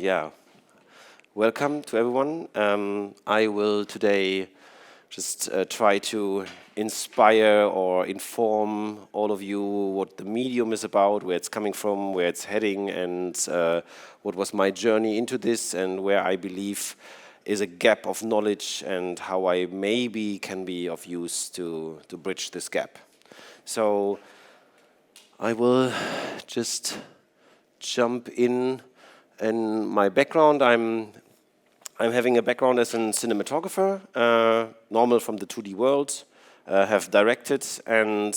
Yeah, welcome to everyone. I will today just try to inspire or inform all of you what the medium is about, where it's coming from, where it's heading, and what was my journey into this, and where I believe is a gap of knowledge and how I maybe can be of use to bridge this gap. So I will just jump in. And my background, I'm having a background as a cinematographer, normal from the 2D world, have directed, and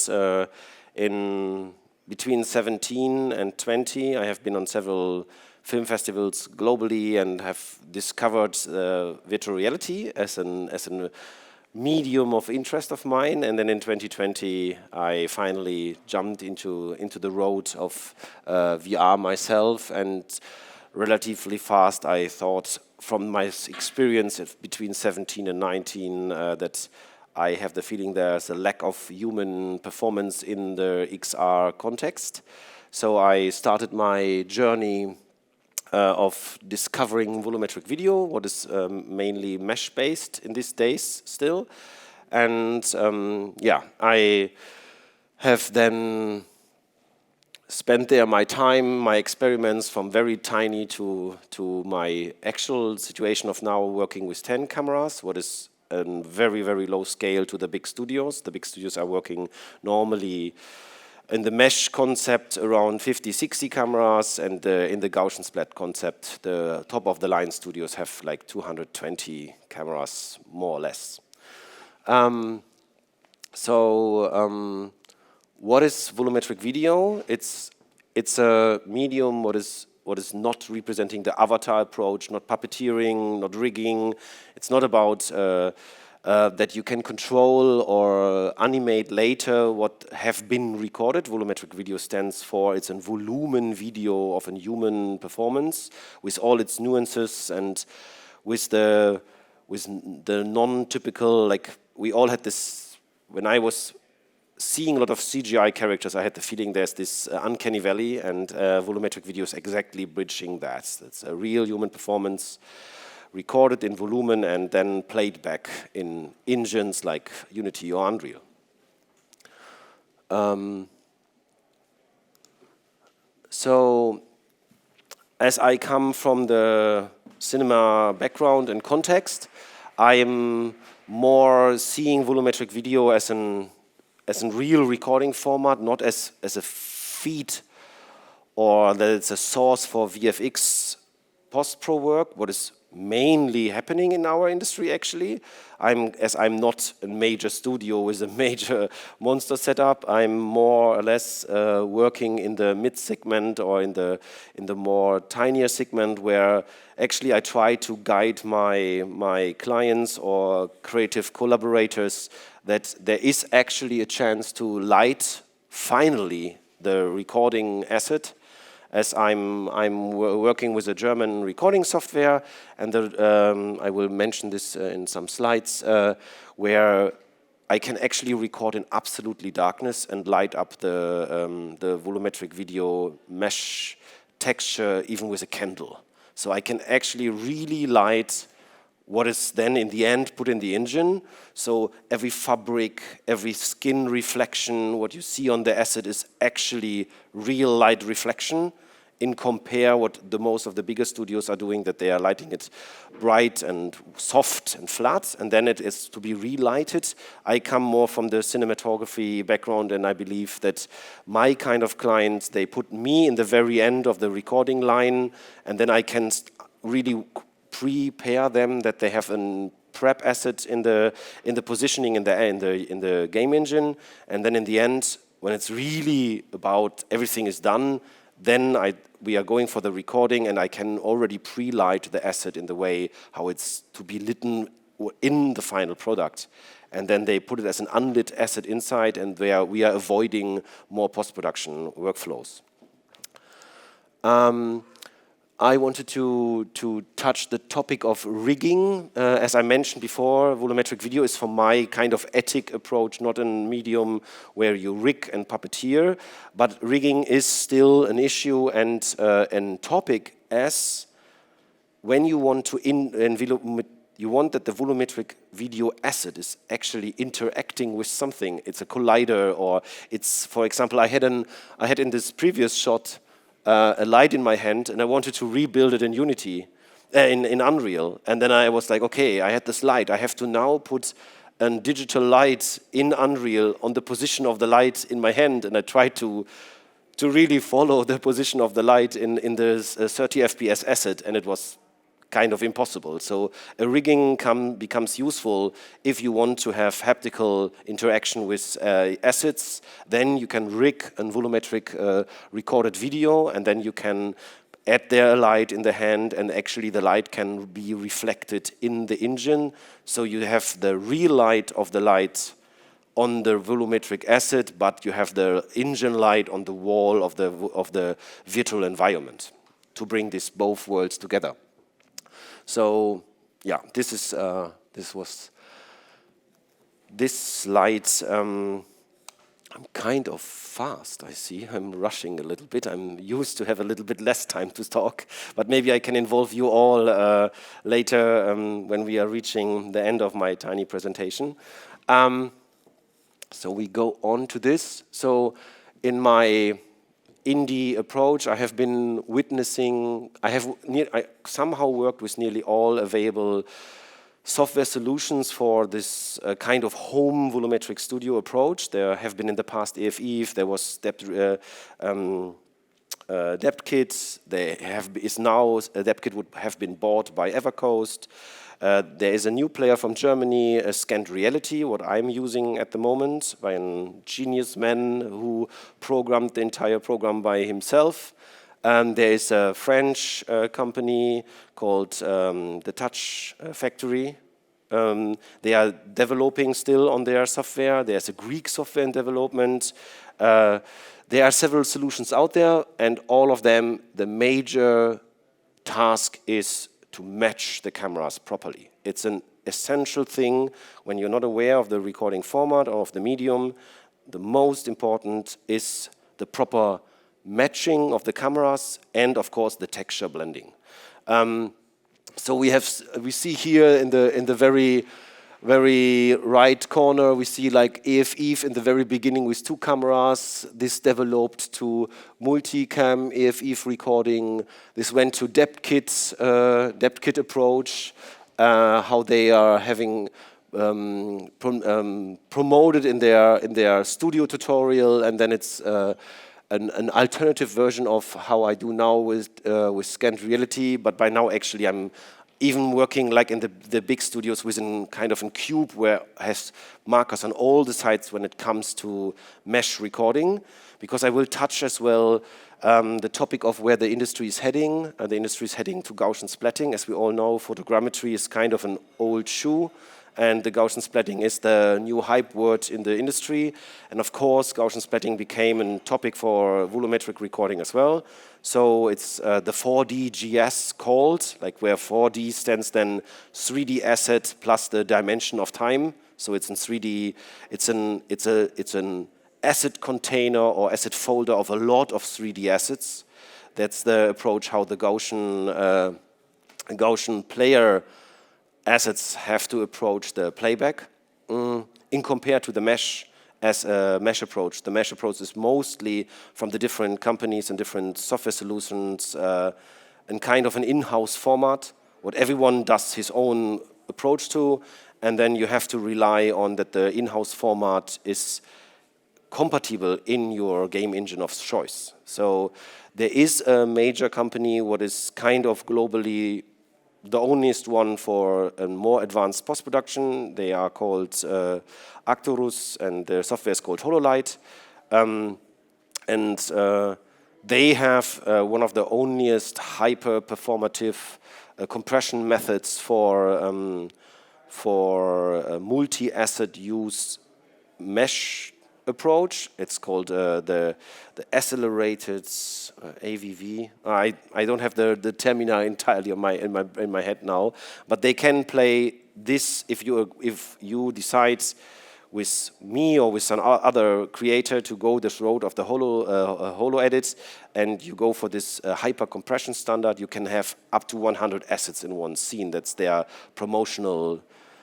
in between 17 and 20, I have been on several film festivals globally and have discovered virtual reality as a medium of interest of mine. And then in 2020, I finally jumped into the road of VR myself, and relatively fast, I thought from my experience between 17 and 19 that I have the feeling there's a lack of human performance in the XR context. So I started my journey of discovering volumetric video, what is mainly mesh-based in these days still. And yeah, I have then spent there my time, my experiments from very tiny to my actual situation of now working with 10 cameras, what is a very, very low scale to the big studios. The big studios are working normally in the mesh concept around 50, 60 cameras, and in the Gaussian splat concept, the top of the line studios have like 220 cameras, more or less. What is volumetric video? It's a medium what is not representing the avatar approach, not puppeteering, not rigging. It's not about that you can control or animate later what have been recorded. Volumetric video stands for it's a volumen video of a human performance with all its nuances and with the non-typical, like we all had this, when I was seeing a lot of CGI characters, I had the feeling there's this uncanny valley, and volumetric video is exactly bridging that. It's a real human performance recorded in volumen and then played back in engines like Unity or Unreal. So, as I come from the cinema background and context, I am more seeing volumetric video as a real recording format, not as a feed or that it's a source for VFX post-pro work, what is mainly happening in our industry actually. As I'm not a major studio with a major monster setup, I'm more or less working in the mid-segment or in the more tinier segment where actually I try to guide my clients or creative collaborators that there is actually a chance to light finally the recording asset, as I'm working with a German recording software, and I will mention this in some slides, where I can actually record in absolutely darkness and light up the volumetric video mesh texture even with a candle. So I can actually really light what is then in the end put in the engine. So every fabric, every skin reflection, what you see on the asset is actually real light reflection in compare what the most of the bigger studios are doing, that they are lighting it bright and soft and flat, and then it is to be relighted. I come more from the cinematography background, and I believe that my kind of clients, they put me in the very end of the recording line, and then I can really prepare them that they have a prep asset in the positioning in the game engine, and then in the end, when it's really about everything is done, then we are going for the recording, and I can already pre-light the asset in the way how it's to be lit in the final product. And then they put it as an unlit asset inside, and we are avoiding more post-production workflows. I wanted to touch the topic of rigging. As I mentioned before, volumetric video is for my kind of ethic approach, not a medium where you rig and puppeteer, but rigging is still an issue and a topic as when you want to you want that the volumetric video asset is actually interacting with something. It's a collider, or it's, for example, I had in this previous shot a light in my hand, and I wanted to rebuild it in Unity, in Unreal. And then I was like, okay, I had this light. I have to now put a digital light in Unreal on the position of the light in my hand, and I tried to really follow the position of the light in the 30 FPS asset, and it was kind of impossible. So a rigging becomes useful if you want to have haptical interaction with assets. Then you can rig a volumetric recorded video, and then you can add there a light in the hand, and actually the light can be reflected in the engine. So you have the real light of the light on the volumetric asset, but you have the engine light on the wall of the virtual environment to bring these both worlds together. So yeah, this slide. I'm kind of fast, I see. I'm rushing a little bit. I'm used to have a little bit less time to talk, but maybe I can involve you all later when we are reaching the end of my tiny presentation. So we go on to this. So in my indie approach, I have been witnessing, I somehow worked with nearly all available software solutions for this kind of home volumetric studio approach. There have been in the past EFEF, there was DepKit, DepKit would have been bought by Evercoast. There is a new player from Germany, Scanned Reality, what I'm using at the moment, by a genius man who programmed the entire program by himself. There is a French company called the Touch Factory. They are developing still on their software. There's a Greek software in development. There are several solutions out there, and all of them, the major task is to match the cameras properly. It's an essential thing when you're not aware of the recording format or of the medium. The most important is the proper matching of the cameras and, of course, the texture blending. So we see here in the very right corner, we see like EFEF in the very beginning with 2 cameras. This developed to multicam EFEF recording. This went to DepKit approach, how they are having promoted in their studio tutorial, and then it's an alternative version of how I do now with Scanned Reality. But by now, actually, I'm even working like in the big studios within kind of a cube where has markers on all the sides when it comes to mesh recording, because I will touch as well the topic of where the industry is heading. The industry is heading to Gaussian splatting. As we all know, photogrammetry is kind of an old shoe, and the Gaussian splatting is the new hype word in the industry. And of course, Gaussian splatting became a topic for volumetric recording as well. So it's the 4D GS called, like where 4D stands then 3D asset plus the dimension of time. So it's in 3D. It's an asset container or asset folder of a lot of 3D assets. That's the approach how the Gaussian player assets have to approach the playback in compared to the mesh as a mesh approach. The mesh approach is mostly from the different companies and different software solutions and kind of an in-house format, what everyone does his own approach to, and then you have to rely on that the in-house format is compatible in your game engine of choice. So there is a major company what is kind of globally the onlyest one for a more advanced post-production. They are called Actorus, and their software is called HoloLight. They have one of the onlyest hyper-performative compression methods for multi-asset use mesh approach. It's called the accelerated AVV. I don't have the termina entirely in my head now, but they can play this if you decide with me or with some other creator to go this road of the holo edits, and you go for this hyper compression standard, you can have up to 100 assets in one scene. That's their promotional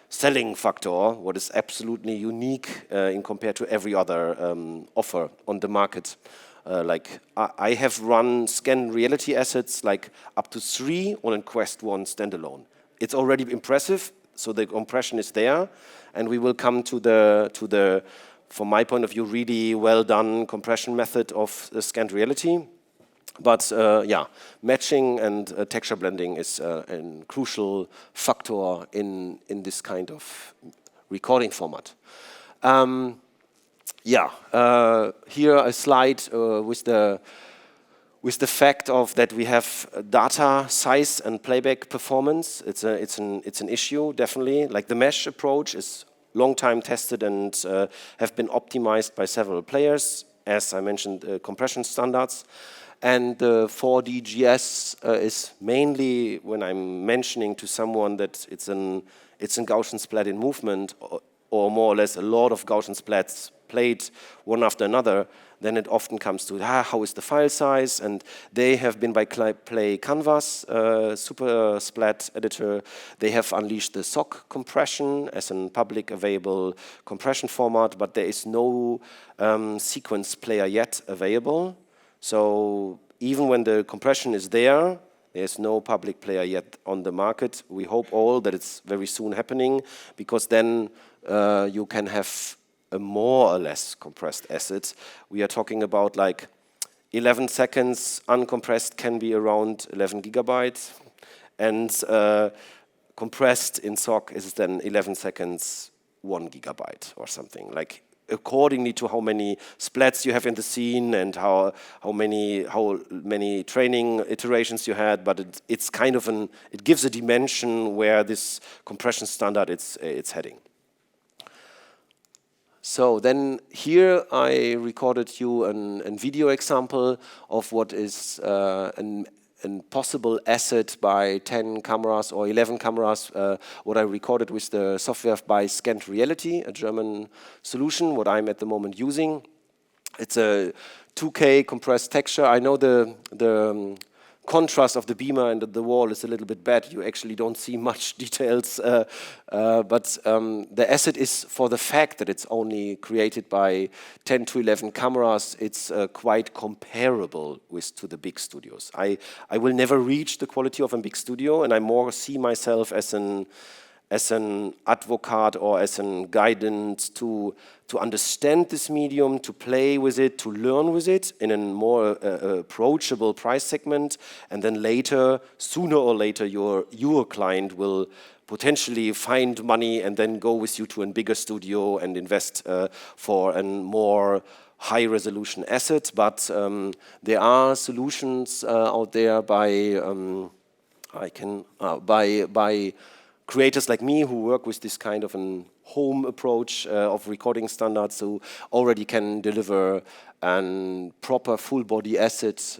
selling factor, what is absolutely unique in compared to every other offer on the market. Like I have run scan reality assets like up to 3 on Quest 1 standalone. It's already impressive, so the compression is there, and we will come to the from my point of view, really well done compression method of the scanned reality. But yeah, matching and texture blending is a crucial factor in this kind of recording format. Yeah, here a slide with the fact of that we have data size and playback performance. It's an issue, definitely. Like the mesh approach is long time tested and have been optimized by several players, as I mentioned, compression standards. And the 4DGS is mainly when I'm mentioning to someone that it's a Gaussian splat in movement, or more or less a lot of Gaussian splats played one after another, then it often comes to how is the file size, and they have been by Play Canvas, super splat editor. They have unleashed the SOC compression as a public available compression format, but there is no sequence player yet available. So even when the compression is there, there's no public player yet on the market. We hope all that it's very soon happening, because then you can have a more or less compressed asset. We are talking about like 11 seconds uncompressed can be around 11 gigabytes, and compressed in SOC is then 11 seconds 1 gigabyte or something. Like accordingly to how many splats you have in the scene and how many training iterations you had, but it's kind of it gives a dimension where this compression standard it's heading. So then here I recorded you a video example of what is an possible asset by 10 cameras or 11 cameras, what I recorded with the software by Scanned Reality, a German solution, what I'm at the moment using. It's a 2K compressed texture. I know the contrast of the beamer and the wall is a little bit bad. You actually don't see much details, but the asset is, for the fact that it's only created by 10 to 11 cameras, it's quite comparable to the big studios. I will never reach the quality of a big studio, and I more see myself as an advocate or as a guidance to understand this medium, to play with it, to learn with it in a more approachable price segment, and then later, sooner or later, your client will potentially find money and then go with you to a bigger studio and invest for a more high-resolution asset. But there are solutions out there by creators like me who work with this kind of a home approach of recording standards, who already can deliver a proper full body asset.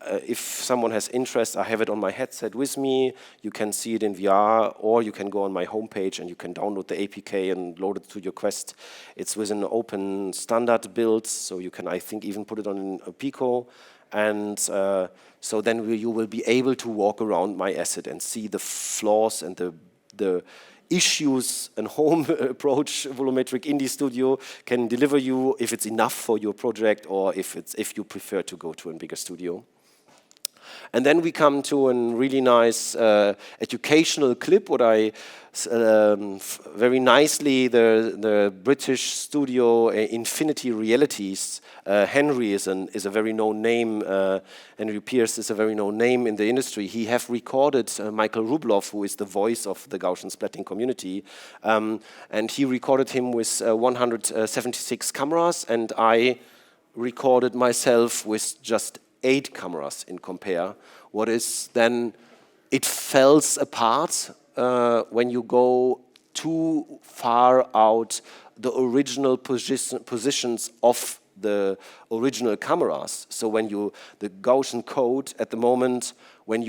If someone has interest, I have it on my headset with me. You can see it in VR, or you can go on my homepage and you can download the APK and load it to your Quest. It's with an open standard build, so you can, I think, even put it on a Pico. And so then you will be able to walk around my asset and see the flaws and the issues and home approach volumetric indie studio can deliver you, if it's enough for your project or if you prefer to go to a bigger studio. And then we come to a really nice educational clip, what I very nicely, the British studio Infinity Realities, Henry is a very known name, Henry Pierce is a very known name in the industry. He have recorded Michael Rubloff, who is the voice of the Gaussian splatting community, and he recorded him with 176 cameras, and I recorded myself with just 8 cameras in compare. What is then, it falls apart when you go too far out the original positions of the original cameras. So when the Gaussian code at the moment, when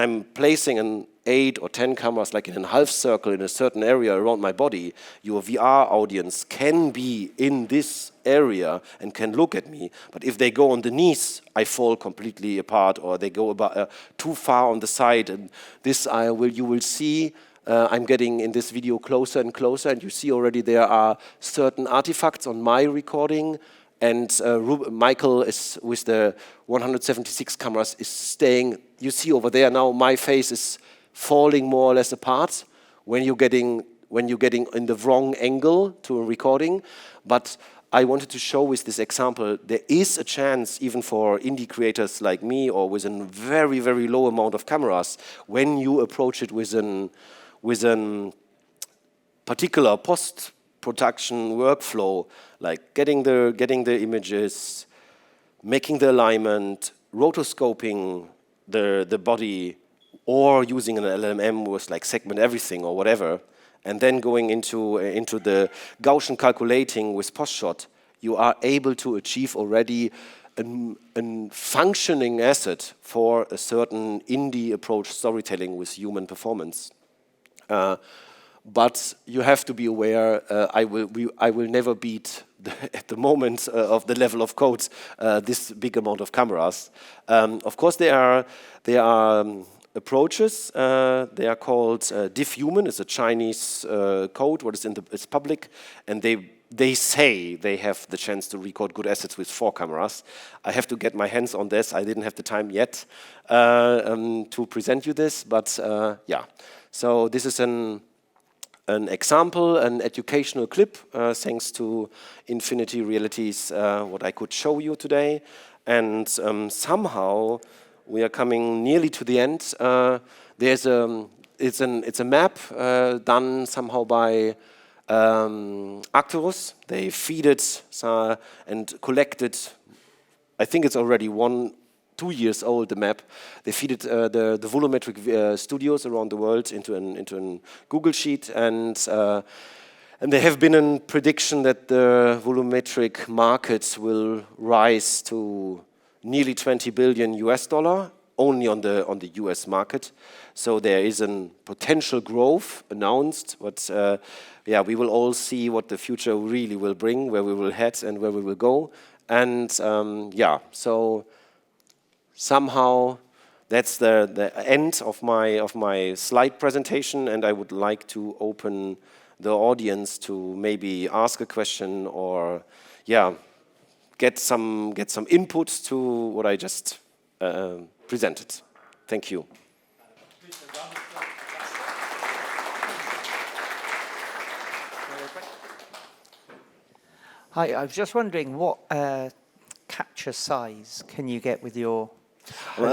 I'm placing an 8 or 10 cameras, like in a half circle in a certain area around my body, your VR audience can be in this area and can look at me. But if they go on the knees, I fall completely apart, or they go about, too far on the side. And this you will see. I'm getting in this video closer and closer, and you see already there are certain artifacts on my recording. And Michael is with the 176 cameras is staying. You see over there now, my face is falling more or less apart when you're getting in the wrong angle to a recording. But I wanted to show with this example, there is a chance even for indie creators like me, or with a very, very low amount of cameras, when you approach it with a particular post-production workflow, like getting the images, making the alignment, rotoscoping the body, or using an LLM with like segment everything or whatever, and then going into the Gaussian calculating with post-shot, you are able to achieve already a functioning asset for a certain indie approach storytelling with human performance. But you have to be aware, I will never beat, at the moment of the level of codes, this big amount of cameras. Of course, there are approaches. They are called diffhuman. It's a Chinese code. What is it's public, and they say they have the chance to record good assets with 4 cameras. I have to get my hands on this. I didn't have the time yet to present you this, but yeah. So this is an example, an educational clip, thanks to Infinity Realities, what I could show you today. And somehow we are coming nearly to the end. It's a map done somehow by Arcturus. They feed it and collected. I think it's already 2 years old, the map. They feed it the volumetric studios around the world into a Google Sheet, and there have been a prediction that the volumetric market will rise to nearly $20 billion only on the US market. So there is a potential growth announced, but yeah, we will all see what the future really will bring, where we will head and where we will go. And yeah, so somehow that's the end of my slide presentation, and I would like to open the audience to maybe ask a question, or yeah, get some input to what I just presented. Thank you. Hi, I was just wondering what capture size can you get with your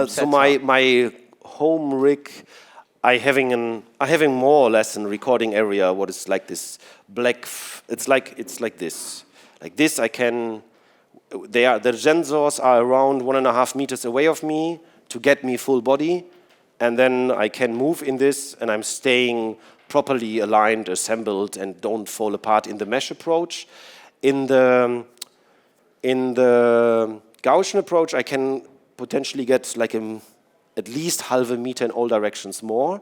so my home rig, I having more or less a recording area. What is like this black? It's like this. Like this, I can. The sensors are around 1.5 meters away of me to get me full body, and then I can move in this, and I'm staying properly aligned, assembled, and don't fall apart in the mesh approach. In the Gaussian approach, I can potentially get like at least half a meter in all directions more,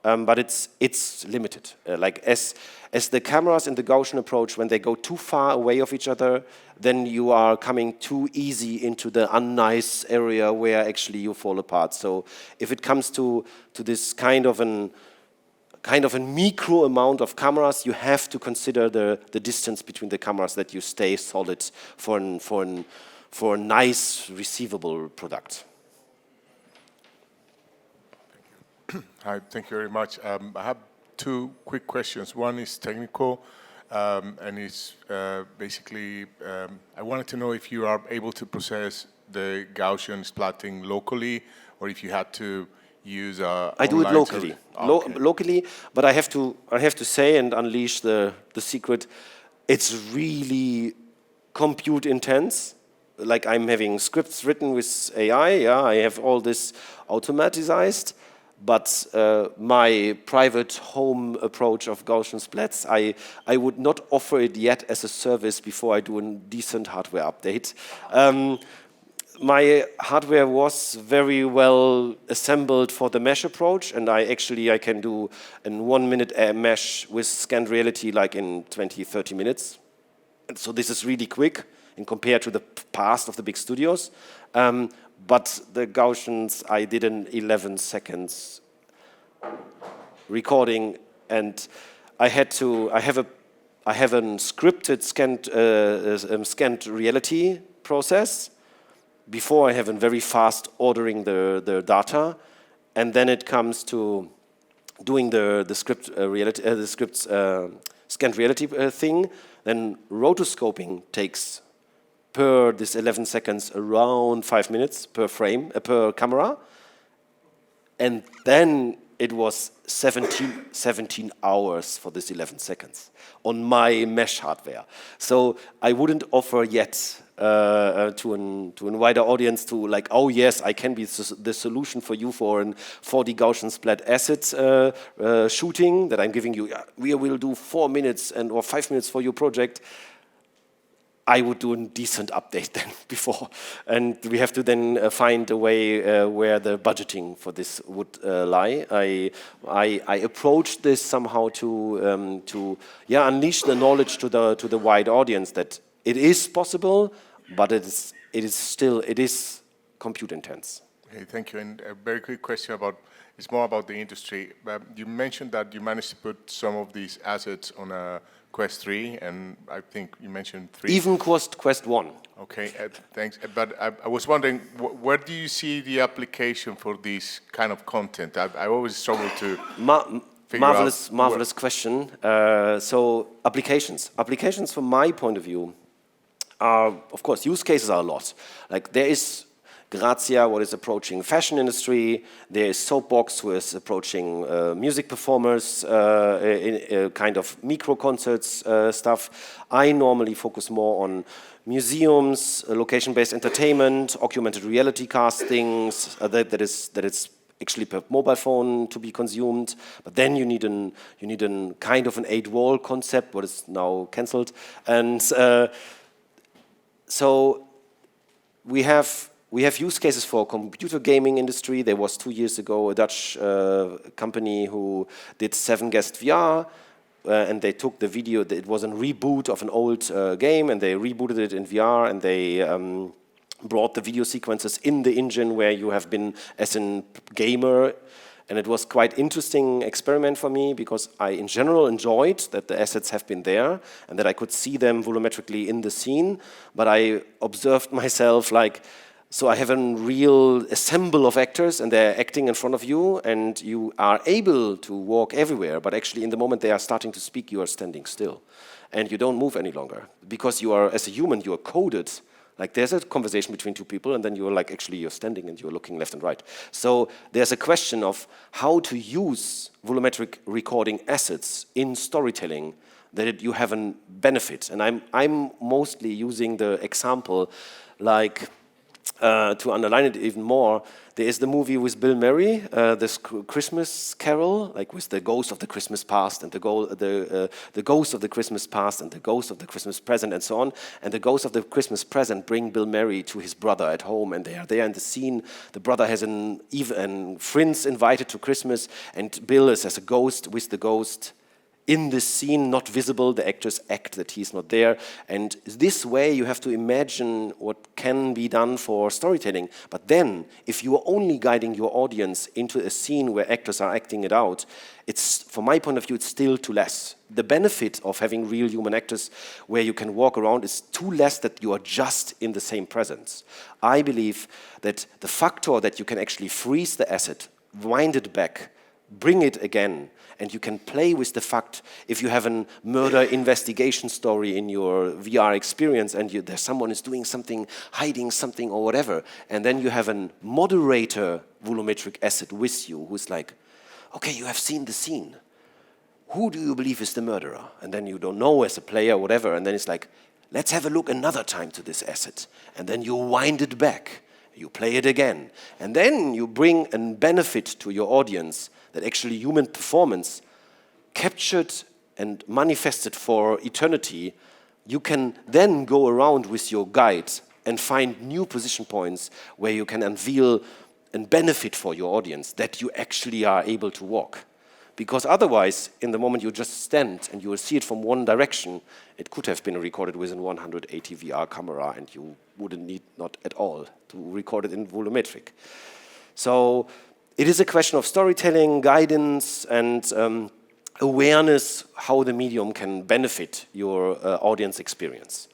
but it's limited. Like as the cameras in the Gaussian approach, when they go too far away of each other, then you are coming too easy into the unnice area where actually you fall apart. So if it comes to this kind of a micro amount of cameras, you have to consider the distance between the cameras, that you stay solid for a nice receivable product. Hi, thank you very much. I have 2 quick questions. One is technical, and it's basically, I wanted to know if you are able to process the Gaussian splatting locally, or if you had to use I do it locally. Okay. Locally, but I have to say and unleash the secret. It's really compute intense. Like I'm having scripts written with AI. Yeah, I have all this automatized. But my private home approach of Gaussian splats, I would not offer it yet as a service before I do a decent hardware update. my hardware was very well assembled for the mesh approach, and I can do a 1 minute mesh with scanned reality like in 20, 30 minutes. And so this is really quick in compared to the past of the big studios. But the Gaussians, I did in 11 seconds recording, and I have a scripted scanned reality process. Before I have a very fast ordering the data, and then it comes to doing the script's scanned reality thing. Then rotoscoping takes per this 11 seconds around 5 minutes per frame per camera, and then it was 17 hours for this 11 seconds on my mesh hardware. So I wouldn't offer yet to a wider audience to like, oh yes, I can be the solution for you for an 4D Gaussian splat acid shooting that I'm giving you. We will do 4 minutes or 5 minutes for your project. I would do a decent update then before, and we have to then find a way where the budgeting for this would lie. I approached this somehow to unleash the knowledge to the wide audience that it is possible, but it is compute intense. Okay, thank you. And a very quick question it's more about the industry. You mentioned that you managed to put some of these assets on a Quest 3, and I think you mentioned 3. Even Quest 1. Okay, thanks. But I was wondering, where do you see the application for this kind of content? I always struggle to marvelous question. So applications from my point of view are, of course, use cases are a lot. Like there is Grazia, what is approaching fashion industry. There is Soapbox, who is approaching music performers, in kind of micro concerts stuff. I normally focus more on museums, location-based entertainment, augmented reality castings. That is actually per mobile phone to be consumed. But then you need a kind of an 8-wall concept, what is now cancelled, and so we have use cases for computer gaming industry. There was 2 years ago a Dutch company who did 7-guest VR, and they took the video. It was a reboot of an old game, and they rebooted it in VR, and they brought the video sequences in the engine where you have been as a gamer. And it was quite interesting experiment for me because I, in general, enjoyed that the assets have been there and that I could see them volumetrically in the scene. But I observed myself like, so I have a real assemble of actors and they're acting in front of you and you are able to walk everywhere. But actually, in the moment they are starting to speak, you are standing still and you don't move any longer because you are, as a human, you are coded. Like there's a conversation between two people and then you're like, actually you're standing and you're looking left and right. So there's a question of how to use volumetric recording assets in storytelling that you have a benefit. And I'm mostly using the example like to underline it even more. There is the movie with Bill Murray, this Christmas Carol, like with the ghost of the Christmas past and the ghost of the Christmas past and the ghost of the Christmas present and so on. And the ghost of the Christmas present bring Bill Murray to his brother at home, and they are there in the scene. The brother has friends invited to Christmas, and Bill is as a ghost with the ghost in this scene, not visible. The actors act that he's not there. And this way you have to imagine what can be done for storytelling. But then, if you are only guiding your audience into a scene where actors are acting it out, it's, from my point of view, it's still too less. The benefit of having real human actors where you can walk around is too less that you are just in the same presence. I believe that the factor that you can actually freeze the asset, wind it back, bring it again, and you can play with the fact if you have a murder investigation story in your VR experience and there's someone is doing something, hiding something or whatever, and then you have a moderator volumetric asset with you who's like, okay, you have seen the scene. Who do you believe is the murderer? And then you don't know as a player or whatever, and then it's like, let's have a look another time to this asset. And then you wind it back. You play it again. And then you bring a benefit to your audience that actually human performance captured and manifested for eternity. You can then go around with your guide and find new position points where you can unveil and benefit for your audience that you actually are able to walk. Because otherwise, in the moment you just stand and you will see it from one direction, it could have been recorded with a 180 VR camera and you wouldn't need not at all to record it in volumetric. So it is a question of storytelling, guidance, and awareness how the medium can benefit your audience experience.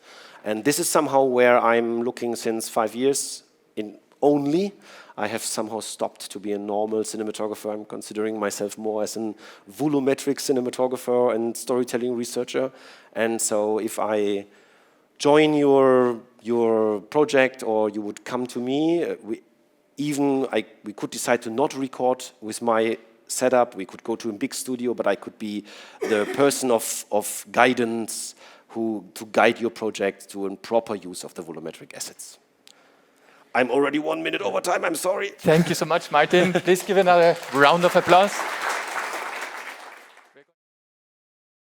And this is somehow where I'm looking since 5 years in only. I have somehow stopped to be a normal cinematographer. I'm considering myself more as a volumetric cinematographer and storytelling researcher. And so if I join your project or you would come to me, we could decide to not record with my setup. We could go to a big studio, but I could be the person of guidance to guide your project to a proper use of the volumetric assets. I'm already 1 minute over time, I'm sorry. Thank you so much, Martin. Please give another round of applause.